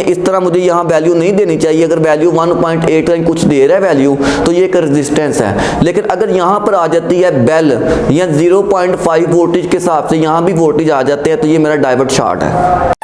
इस तरह मुझे यहाँ वैल्यू नहीं देनी चाहिए। अगर वैल्यू 1.8 का कुछ दे रहा है वैल्यू, तो ये एक रेजिस्टेंस है। लेकिन अगर यहाँ पर आ जाती है बेल या 0.5 वोल्टेज के हिसाब से यहाँ भी वोल्टेज आ जाते हैं, तो ये मेरा डायोड शॉर्ट है।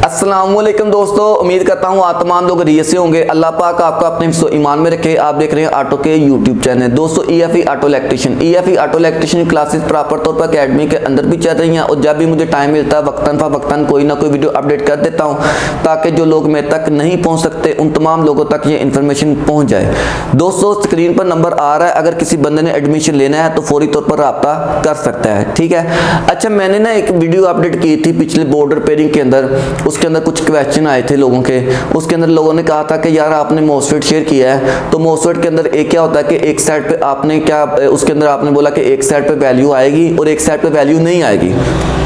अस्सलामुअलैकुम दोस्तों, उम्मीद करता हूँ आप तमाम लोग खैरियत से होंगे। अल्लाह पाक आपको अपने हिफ्ज़ ईमान में रखे। आप देख रहे हैं ऑटो के यूट्यूब चैनल। दोस्तों EFE auto electrician, EFE auto electrician classes proper तौर पर अकेडमी के अंदर भी चल रही हैं, और जब भी मुझे टाइम मिलता है वक्तन कोई ना कोई वीडियो अपडेट कर देता हूँ, ताकि जो लोग मेरे तक नहीं पहुँच सकते उन तमाम लोगों तक ये इन्फॉर्मेशन पहुँच जाए। दोस्तों स्क्रीन पर नंबर आ रहा है, अगर किसी बंदे ने एडमिशन लेना है तो फौरी तौर पर रब्ता कर सकता है, ठीक है। अच्छा, मैंने ना एक वीडियो अपडेट की थी पिछले बोर्ड रिपेयरिंग के अंदर, उसके अंदर कुछ क्वेश्चन आए थे लोगों के। उसके अंदर लोगों ने कहा था कि यार आपने मोसफेट शेयर किया है, तो मोसफेट के अंदर एक क्या होता है कि एक साइड पे आपने क्या, उसके अंदर आपने बोला कि एक साइड पे वैल्यू आएगी और एक साइड पे वैल्यू नहीं आएगी,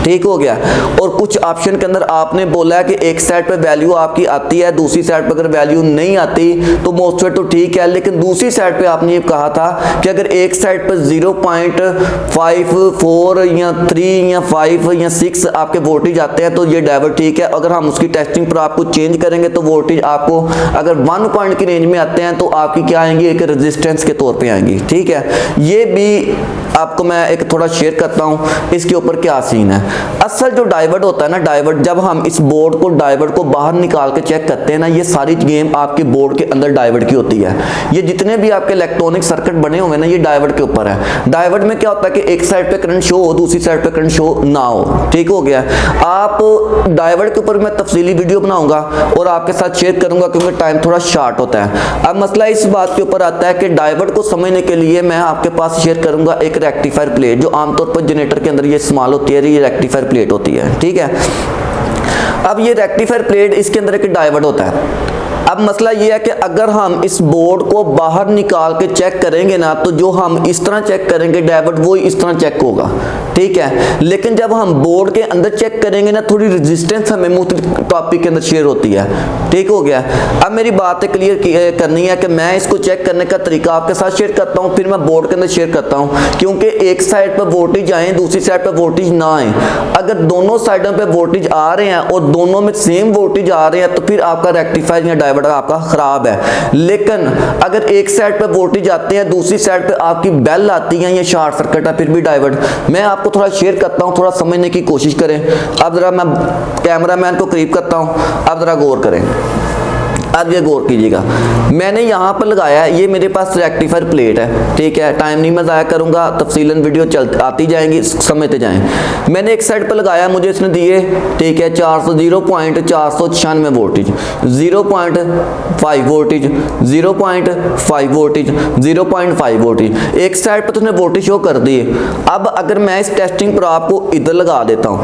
ठीक हो गया। और कुछ ऑप्शन के अंदर आपने बोला है कि एक साइड पे वैल्यू आपकी आती है, दूसरी साइड पे अगर वैल्यू नहीं आती तो मोसफेट तो ठीक है, लेकिन दूसरी साइड पे आपने ये कहा था कि अगर एक साइड पे 0.54 या 3 या 5 या 6 आपके वोल्टेज आते हैं तो ये डायोड ठीक है। अगर हम उसकी टेस्टिंग पर आपको चेंज करेंगे तो वोल्टेज आपको अगर 1 पॉइंट की रेंज में आते हैं तो आपकी क्या आएंगी, एक रेजिस्टेंस के तौर पे आएंगी, ठीक है। ये भी आपको मैं एक थोड़ा शेयर करता हूँ इसके ऊपर क्या सीन है। असल जो डायोड होता है ना, डायोड जब हम इस बोर्ड को डायोड को बाहर निकाल के चेक करते हैं ना, ये सारी गेम आपके बोर्ड के अंदर डायोड की होती है। ये जितने भी आपके इलेक्ट्रॉनिक सर्किट बने हुए ना, ये डायोड के ऊपर है। डायोड में क्या होता है कि एक साइड पे करंट शो हो, दूसरी साइड पे करंट शो ना हो, ठीक हो गया। आप डायोड के ऊपर मैं तफसीली वीडियो बनाऊंगा और आपके साथ शेयर करूंगा, क्योंकि टाइम थोड़ा शॉर्ट होता है। अब मसला इस बात के ऊपर आता है कि डायोड को समझने के लिए मैं आपके पास शेयर करूंगा एक रेक्टिफायर प्लेट, जो आमतौर पर जनरेटर के अंदर ये इस्तेमाल होती है, ये रेक्टिफायर प्लेट होती है, ठीक है। अब ये रेक्टिफायर प्लेट, इसके अंदर एक डायोड होता है। अब मसला ये है कि अगर हम इस बोर्ड को बाहर निकाल के चेक करेंगे ना, तो जो हम इस तरह चेक करेंगे डायोड वो इस तरह चेक होगा, ठीक है। लेकिन जब हम बोर्ड के अंदर चेक करेंगे ना, थोड़ी रेजिस्टेंस हमें मुख्तलिफ टॉपिक के अंदर शेयर होती है, ठीक हो गया। अब मेरी बात क्लियर करनी है कि मैं इसको चेक करने का तरीका आपके साथ शेयर करता हूँ, फिर मैं बोर्ड के अंदर शेयर करता हूँ, क्योंकि एक साइड पर वोल्टेज आए, दूसरी साइड पर वोल्टेज ना आए। अगर दोनों साइडों पर वोल्टेज आ रहे हैं और दोनों में सेम वोल्टेज आ रहे हैं, तो फिर आपका रेक्टिफायर या डायोड आपका खराब है। लेकिन अगर एक साइड पे वोल्टेज आते हैं, दूसरी साइड पे आपकी बेल आती है, ये शॉर्ट सर्किट है, फिर भी डायोड। मैं आपको थोड़ा शेयर करता हूं, थोड़ा समझने की कोशिश करें। अब जरा मैं कैमरामैन को करीब करता हूं, अब जरा गौर करें। अब ये गौर कीजिएगा, मैंने यहाँ पर लगाया है, ये मेरे पास रेक्टिफायर प्लेट है, ठीक है। टाइम नहीं मैं ज़ाया करूँगा, तफसीलन वीडियो आती जाएंगी, समझते जाएं। मैंने एक साइड पर लगाया, मुझे इसने दिए, ठीक है, 0.496 वोल्टेज, 0.5 वोल्टेज, 0.5 वोल्टेज, 0.5 वोल्टेज। एक साइड पर तो उसने वोल्टेज शो कर दिए। अब अगर मैं इस टेस्टिंग पर आपको इधर लगा देता हूँ,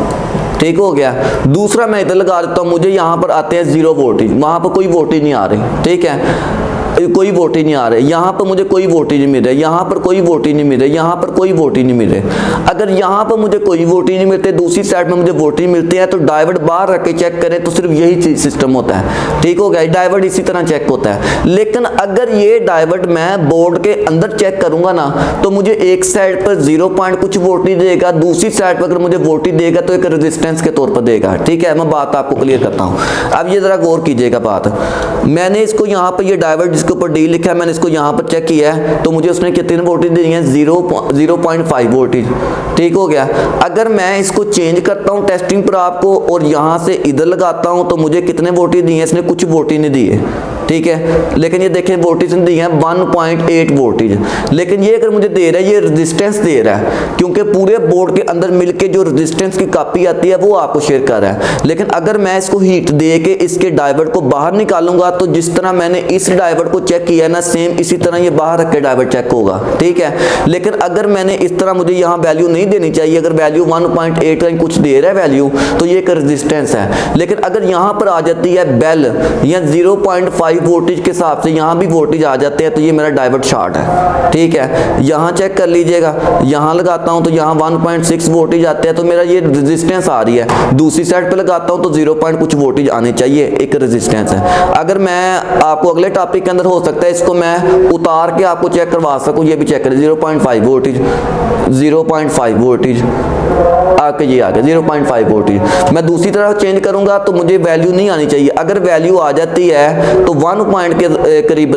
ठीक हो गया, दूसरा मैं इधर लगा देता हूं, मुझे यहां पर आते हैं 0 वोल्टेज, वहां पर कोई वोल्टेज नहीं आ रही, ठीक है, कोई वोल्टेज नहीं आ रहे। यहाँ पर मुझे कोई वोल्टेज नहीं मिल रहा, यहाँ पर कोई वोल्टेज नहीं मिल रहा, यहाँ पर कोई वोल्टेज नहीं मिल रहे। अगर यहाँ पर मुझे कोई वोल्टेज नहीं मिलते, दूसरी साइड में मुझे वोल्टेज मिलते हैं, तो डायोड बाहर रख के चेक करें तो सिर्फ यही सिस्टम होता है, ठीक हो गया। डायोड इसी तरह चेक होता है। लेकिन अगर ये डायोड मैं बोर्ड के अंदर चेक करूंगा ना, तो मुझे एक साइड पर 0 पॉइंट कुछ वोल्टेज देगा, दूसरी साइड पर अगर मुझे वोल्टेज देगा तो एक रेजिस्टेंस के तौर पर देगा, ठीक है। मैं बात आपको क्लियर करता हूँ। अब ये जरा गौर कीजिएगा बात, मैंने इसको यहाँ पर ये डायोड जिसके ऊपर डी लिखा है, मैंने इसको यहाँ पर चेक किया है, तो मुझे उसने कितने वोल्टेज दिए हैं, 0.5 वोल्टेज, ठीक हो गया। अगर मैं इसको चेंज करता हूँ टेस्टिंग पर आपको और यहाँ से इधर लगाता हूँ, तो मुझे कितने वोल्टेज दिए हैं, इसने कुछ वोल्टेज नहीं दिए, ठीक है। लेकिन ये देखें वोल्टेज दी है 1.8 वोल्टेज, लेकिन ये अगर मुझे दे रहा है, ये रेजिस्टेंस दे रहा है, क्योंकि पूरे बोर्ड के अंदर मिलके जो रेजिस्टेंस की कॉपी आती है वो आपको शेयर कर रहा है। लेकिन अगर मैं इसको हीट दे के इसके डायोड को बाहर निकालूंगा, तो जिस तरह मैंने इस डायोड को चेक किया ना, सेम इसी तरह ये बाहर रख के डायोड चेक होगा, ठीक है। लेकिन अगर मैंने इस तरह, मुझे यहाँ वैल्यू नहीं देनी चाहिए, अगर वैल्यू 1.8 का कुछ दे रहा है वैल्यू, तो ये एक रेजिस्टेंस है। लेकिन अगर यहाँ पर आ जाती है बेल या 0.5 5 वोल्टेज के हिसाब से यहाँ भी वोल्टेज आ जाते हैं, तो ये मेरा डाइवर्ट शॉर्ट है। ठीक है, यहाँ चेक कर लीजिएगा, यहाँ लगाता हूँ तो यहाँ 1.6 वोल्टेज आते हैं, तो मेरा ये रेजिस्टेंस आ रही है। दूसरी साइड पे लगाता हूँ तो 0 कुछ वोल्टेज आने चाहिए, एक रेजिस्टेंस है। अगर मैं आपको अगले टॉपिक के अंदर हो सकता है इसको मैं उतार के आपको चेक करवा सकूँ, ये भी चेक करें 0.5 वोल्टेज, 0.5 वोल्टेज आके ये आ गया 0.5 वोल्टेज। मैं दूसरी तरफ चेंज करूंगा तो मुझे वैल्यू नहीं आनी चाहिए। अगर वैल्यू आ जाती है तो 1 पॉइंट के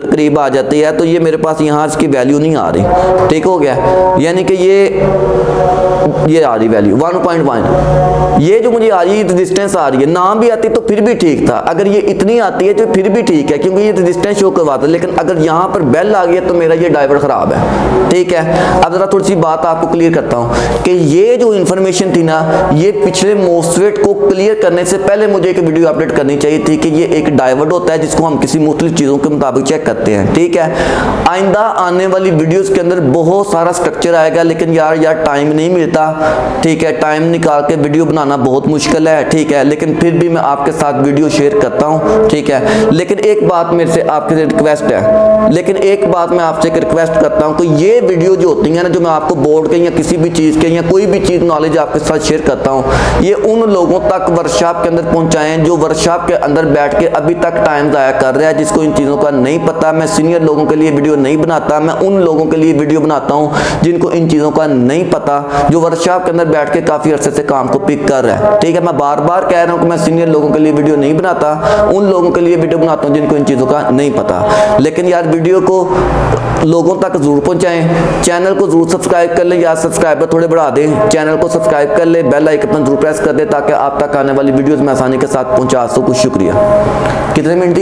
करीब आ जाती है, तो ये मेरे पास यहाँ इसकी वैल्यू नहीं आ रही। ठीक हो गया, यानी कि ये आ रही वैल्यू 1.1, ये जो मुझे आ रही है रेजिस्टेंस आ रही है। ना भी आती तो फिर भी ठीक था, अगर ये इतनी आती है तो फिर भी ठीक है, क्योंकि ये रेजिस्टेंस शो करवाता है। लेकिन अगर यहाँ पर बेल आ गई है तो मेरा ये डाइवर्ट खराब है। ठीक है, अब जरा थोड़ी सी बात आपको क्लियर करता हूँ कि ये जो इन्फॉर्मेशन थी ना, ये पिछले मोस्फेट को क्लियर करने से पहले मुझे एक वीडियो अपडेट करनी चाहिए थी कि ये एक डाइवर्ट होता है जिसको हम किसी मुख्तलिफ चीज़ों के मुताबिक चेक करते हैं। ठीक है, आइंदा आने वाली वीडियोस के अंदर बहुत सारा स्ट्रक्चर आएगा, लेकिन यार टाइम नहीं मिलता। ठीक है, टाइम निकाल के वीडियो बनाना बहुत मुश्किल है। ठीक है, लेकिन फिर भी मैं आपके साथ वीडियो शेयर करता हूँ। ठीक है, लेकिन एक बात मेरे से आपके रिक्वेस्ट है, लेकिन एक बात मैं आपसे एक रिक्वेस्ट करता हूँ कि ये वीडियो जो होती है ना, जो मैं आपको बोर्ड के या किसी भी चीज़ के या कोई भी चीज़ नॉलेज आपके साथ शेयर करता हूँ, ये उन लोगों तक वर्कशॉप के अंदर पहुंचाएं जो वर्कशॉप के अंदर बैठ के अभी तक टाइम ज़ाया कर रहा है, जिसको इन चीज़ों का नहीं पता। मैं सीनियर लोगों के लिए वीडियो नहीं बनाता, मैं उन लोगों के लिए वीडियो बनाता हूँ जिनको इन चीज़ों का नहीं पता, जो वर्कशॉप के अंदर बैठ के काफ़ी अरसे से काम को पिक कर रहा है। ठीक है, मैं बार बार कह रहा हूँ कि मैं सीनियर लोगों के लिए वीडियो नहीं बनाता, उन लोगों के लिए वीडियो बनाता हूँ जिनको इन चीज़ों का नहीं पता। लेकिन यार वीडियो को लोगों तक जरूर पहुंचाएं, चैनल को जरूर सब्सक्राइब कर लें, या सब्सक्राइबर थोड़े बढ़ा दें, चैनल को सब्सक्राइब कर ले, बेल आइकन जरूर प्रेस कर दे ताकि आप तक आने वाली वीडियोस में आसानी के साथ पहुंचा सकूं। शुक्रिया। कितने मिनट